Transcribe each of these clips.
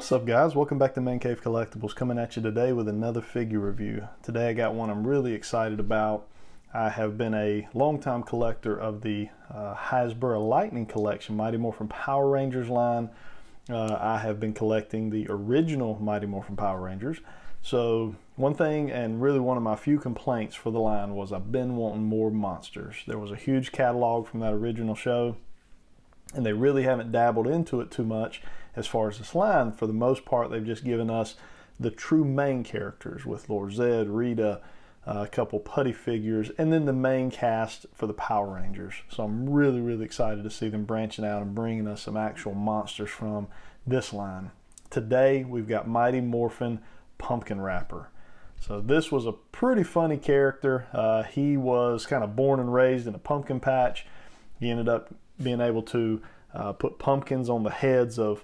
What's up guys, welcome back to Man Cave Collectibles, coming at you today with another figure review. Today I got one I'm really excited about. I have been a longtime collector of the Hasbro Lightning Collection, Mighty Morphin Power Rangers line. I have been collecting the original Mighty Morphin Power Rangers. So one thing, and really one of my few complaints for the line, was I've been wanting more monsters. There was a huge catalog from that original show, and they really haven't dabbled into it too much. As far as this line, for the most part, they've just given us the true main characters with Lord Zed, Rita, a couple putty figures, and then the main cast for the Power Rangers. So I'm really excited to see them branching out and bringing us some actual monsters from this line. Today, we've got Mighty Morphin Pumpkin Wrapper. So this was a pretty funny character. He was kind of born and raised in a pumpkin patch. He ended up being able to put pumpkins on the heads of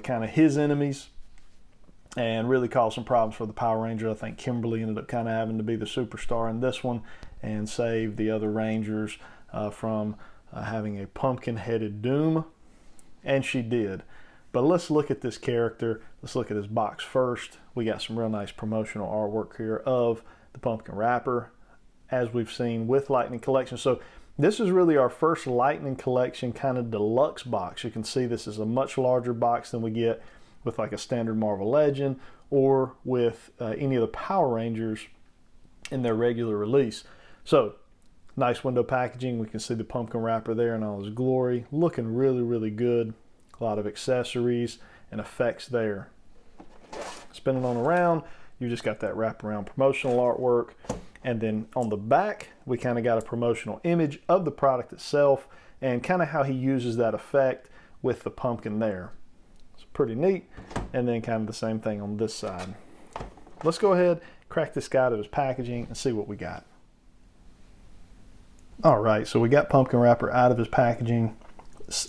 kind of his enemies and really caused some problems for the Power Ranger. I think Kimberly ended up kind of having to be the superstar in this one and save the other Rangers from having a pumpkin-headed doom, and she did. But let's look at this character. Let's look at his box first. We got some real nice promotional artwork here of the pumpkin wrapper, as we've seen with Lightning Collection. So this is really our first Lightning Collection kind of deluxe box. You can see this is a much larger box than we get with like a standard Marvel Legend or with any of the Power Rangers in their regular release. So nice window packaging. We can see the pumpkin wrapper there in all his glory. Looking really good. A lot of accessories and effects there. Spinning on around, you just got that wraparound promotional artwork. And then on the back, we kind of got a promotional image of the product itself and kind of how he uses that effect with the pumpkin there. It's pretty neat. And then kind of the same thing on this side. Let's go ahead, crack this guy out of his packaging and see what we got. All right, so we got pumpkin wrapper out of his packaging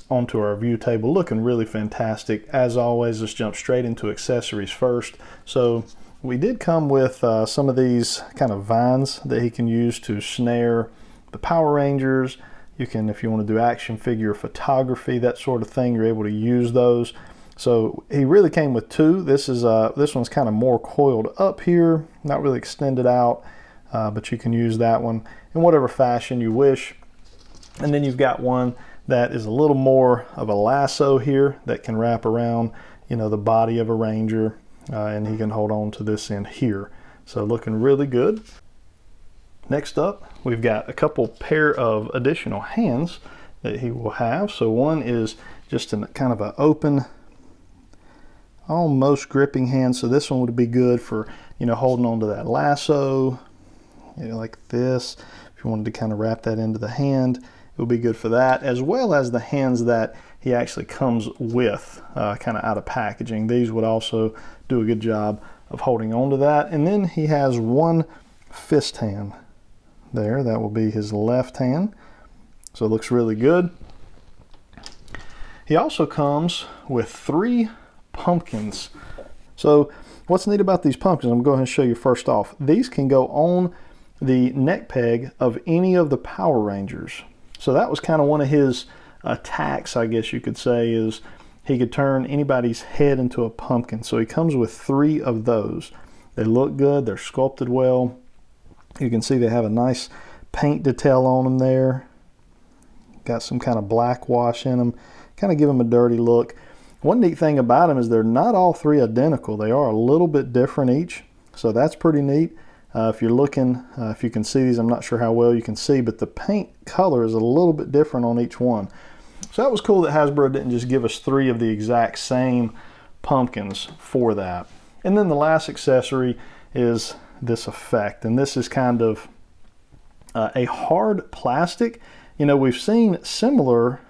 onto our view table, looking really fantastic. As always, let's jump straight into accessories first. So we did come with some of these kind of vines that he can use to snare the Power Rangers. You can, if you want to do action figure photography, that sort of thing, you're able to use those. So he really came with two. This one's kind of more coiled up here, not really extended out, but you can use that one in whatever fashion you wish. And then you've got one that is a little more of a lasso here that can wrap around, you know, the body of a Ranger. And he can hold on to this end here. So looking really good. Next up, we've got a couple pair of additional hands that he will have. So one is just in kind of an open, almost gripping hand. So this one would be good for, you know, holding on to that lasso, you know, like this. If you wanted to kind of wrap that into the hand, it would be good for that, as well as the hands that he actually comes with kind of out of packaging. These would also do a good job of holding on to that. And then he has one fist hand there. That will be his left hand. So it looks really good. He also comes with 3 pumpkins. So what's neat about these pumpkins, I'm going to go ahead and show you first off. These can go on the neck peg of any of the Power Rangers. So that was kind of one of his attacks, I guess you could say, is he could turn anybody's head into a pumpkin. So he comes with 3 of those. They look good, they're sculpted well. You can see they have a nice paint detail on them there. Got some kind of black wash in them, kind of give them a dirty look. One neat thing about them is they're not all 3 identical. They are a little bit different each, so that's pretty neat. If you're looking, if you can see these, I'm not sure how well you can see, but the paint color is a little bit different on each one. So that was cool that Hasbro didn't just give us 3 of the exact same pumpkins for that. And then the last accessory is this effect, and this is kind of a hard plastic. You know, we've seen similar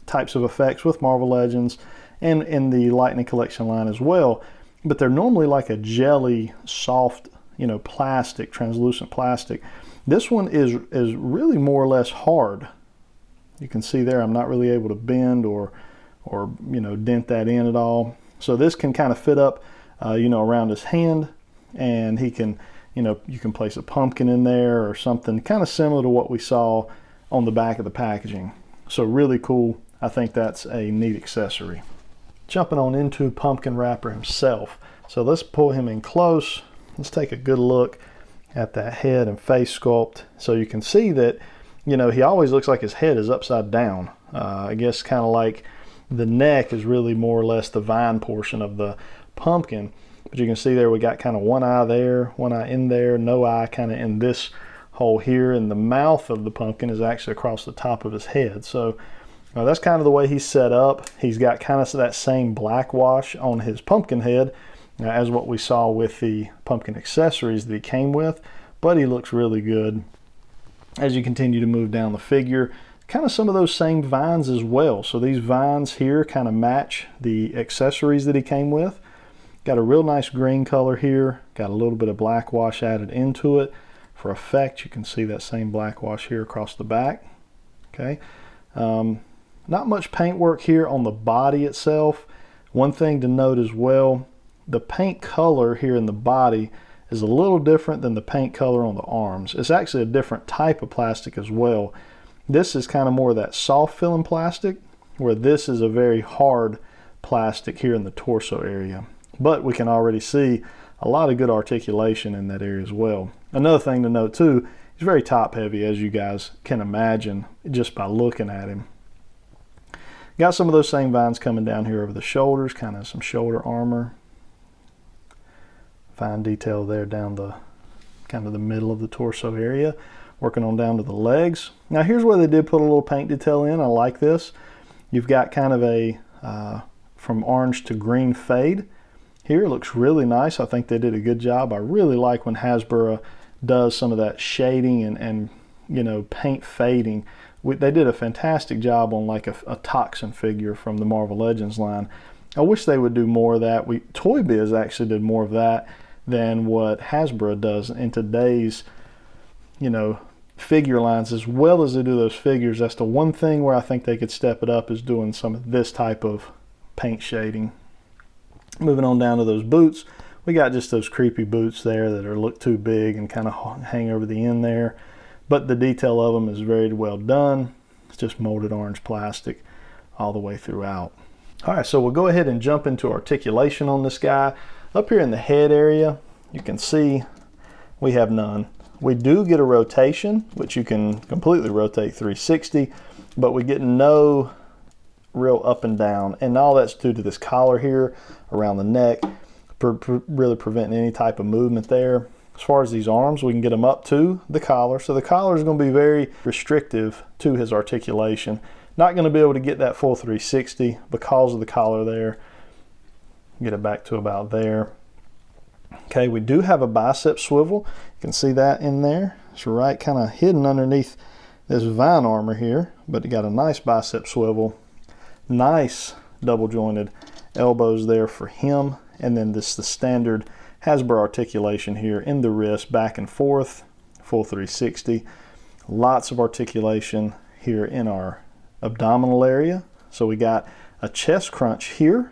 types of effects with Marvel Legends and in the Lightning Collection line as well, but they're normally like a jelly, soft, you know, plastic, translucent plastic. This one is really more or less hard. You can see there I'm not really able to bend or you know, dent that in at all. So this can kind of fit up you know, around his hand, and he can, you know, you can place a pumpkin in there or something kind of similar to what we saw on the back of the packaging. So really cool. I think that's a neat accessory. jumping on into Pumpkin Wrapper himself. So let's pull him in close. Let's take a good look at that head and face sculpt. So you can see that, you know, he always looks like his head is upside down. I guess kind of like the neck is really more or less the vine portion of the pumpkin. But you can see there we got kind of one eye there, one eye in there, no eye kind of in this hole here, and the mouth of the pumpkin is actually across the top of his head. So that's kind of the way he's set up. He's got kind of that same black wash on his pumpkin head as what we saw with the pumpkin accessories that he came with, but he looks really good. As you continue to move down the figure, kind of some of those same vines as well. So these vines here kind of match the accessories that he came with. Got a real nice green color here, got a little bit of black wash added into it. For effect, you can see that same black wash here across the back. Okay, not much paint work here on the body itself. One thing to note as well, the paint color here in the body is a little different than the paint color on the arms. It's actually a different type of plastic as well. This is kind of more of that soft filling plastic, where this is a very hard plastic here in the torso area. But we can already see a lot of good articulation in that area as well. Another thing to note too, he's very top heavy, as you guys can imagine just by looking at him. Got some of those same vines coming down here over the shoulders, kind of some shoulder armor. Fine detail there down the kind of the middle of the torso area, working on down to the legs. Now here's where they did put a little paint detail in. I like this. You've got kind of a from orange to green fade. Here it looks really nice. I think they did a good job. I really like when Hasbro does some of that shading and you know, paint fading. They did a fantastic job on like a Toxin figure from the Marvel Legends line. I wish they would do more of that. Toy Biz actually did more of that than what Hasbro does in today's, you know, figure lines, as well as they do those figures. That's the one thing where I think they could step it up, is doing some of this type of paint shading. Moving on down to those boots, we got just those creepy boots there that look too big and kind of hang over the end there. But the detail of them is very well done. It's just molded orange plastic all the way throughout. All right, so we'll go ahead and jump into articulation on this guy. Up here in the head area, you can see we have none. We do get a rotation, which you can completely rotate 360, but we get no real up and down, and all that's due to this collar here around the neck, really preventing any type of movement there. As far as these arms, we can get them up to the collar, so the collar is going to be very restrictive to his articulation. Not going to be able to get that full 360 because of the collar there. Get it back to about there. Okay, we do have a bicep swivel. You can see that in there. It's right kind of hidden underneath this vine armor here, but it got a nice bicep swivel. Nice double jointed elbows there for him, and then the standard Hasbro articulation here in the wrist, back and forth, full 360. Lots of articulation here in our abdominal area. So we got a chest crunch here,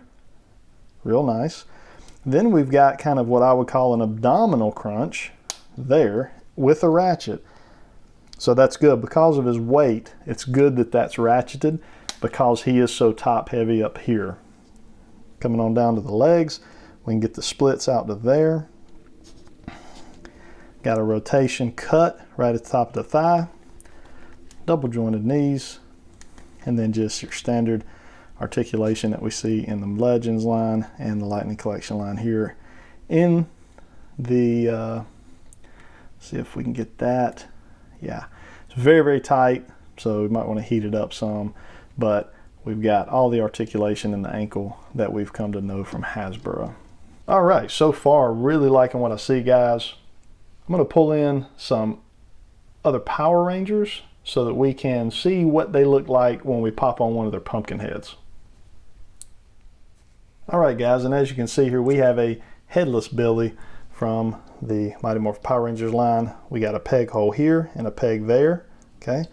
real nice. Then we've got kind of what I would call an abdominal crunch there with a ratchet. So that's good because of his weight. It's good that that's ratcheted because he is so top heavy up here. Coming on down to the legs, we can get the splits out to there. Got a rotation cut right at the top of the thigh. Double jointed knees. And then just your standard articulation that we see in the Legends line and the Lightning Collection line here in the, see if we can get that. Yeah, it's very, very tight, so we might want to heat it up some, but we've got all the articulation in the ankle that we've come to know from Hasbro. All right, so far, really liking what I see, guys. I'm going to pull in some other Power Rangers so that we can see what they look like when we pop on one of their pumpkin heads. All right, guys, and as you can see here, we have a headless Billy from the Mighty Morphin Power Rangers line. We got a peg hole here and a peg there, okay?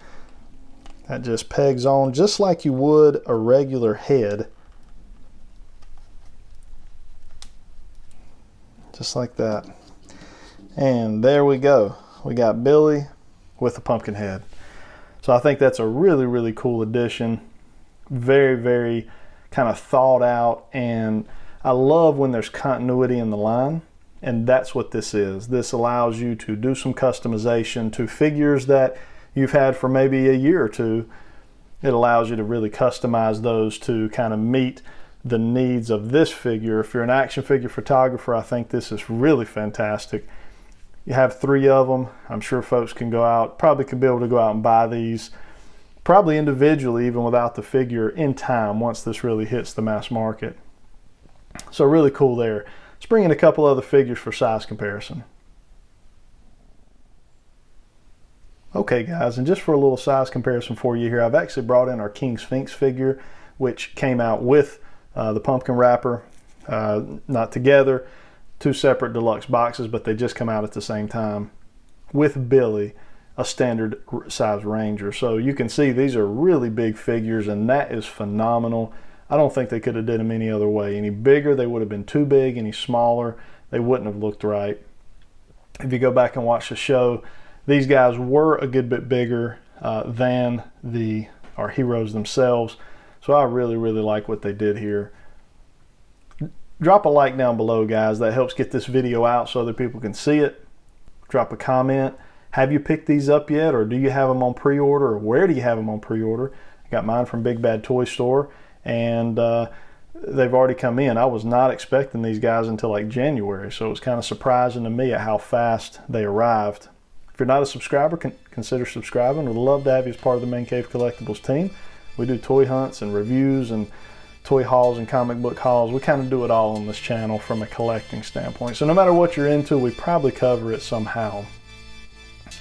That just pegs on just like you would a regular head. Just like that. And there we go. We got Billy with a pumpkin head. So I think that's a really, really cool addition. Very, very kind of thought out, and I love when there's continuity in the line, and that's what this is. This allows you to do some customization to figures that you've had for maybe a year or two. It allows you to really customize those to kind of meet the needs of this figure. If you're an action figure photographer, I think this is really fantastic. You have 3 of them. I'm sure folks can go out, probably could be able to go out and buy these, probably individually, even without the figure, in time once this really hits the mass market. So really cool there. Let's bring in a couple other figures for size comparison. Okay guys, and just for a little size comparison for you here, I've actually brought in our King Sphinx figure, which came out with the pumpkin wrapper, not together, 2 separate deluxe boxes, but they just come out at the same time with Billy, a standard size Ranger. So you can see these are really big figures, and that is phenomenal. I don't think they could have did them any other way. Any bigger, they would have been too big. Any smaller, they wouldn't have looked right. If you go back and watch the show, these guys were a good bit bigger than our heroes themselves. So I really, really like what they did here. Drop a like down below, guys. That helps get this video out so other people can see it. Drop a comment. Have you picked these up yet, or do you have them on pre-order, or where do you have them on pre-order? I got mine from Big Bad Toy Store, and they've already come in. I was not expecting these guys until like January, so it was kind of surprising to me at how fast they arrived. If you're not a subscriber, consider subscribing. We'd love to have you as part of the Man Cave Collectibles team. We do toy hunts and reviews and toy hauls and comic book hauls. We kind of do it all on this channel from a collecting standpoint. So no matter what you're into, we probably cover it somehow.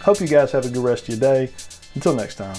Hope you guys have a good rest of your day. Until next time.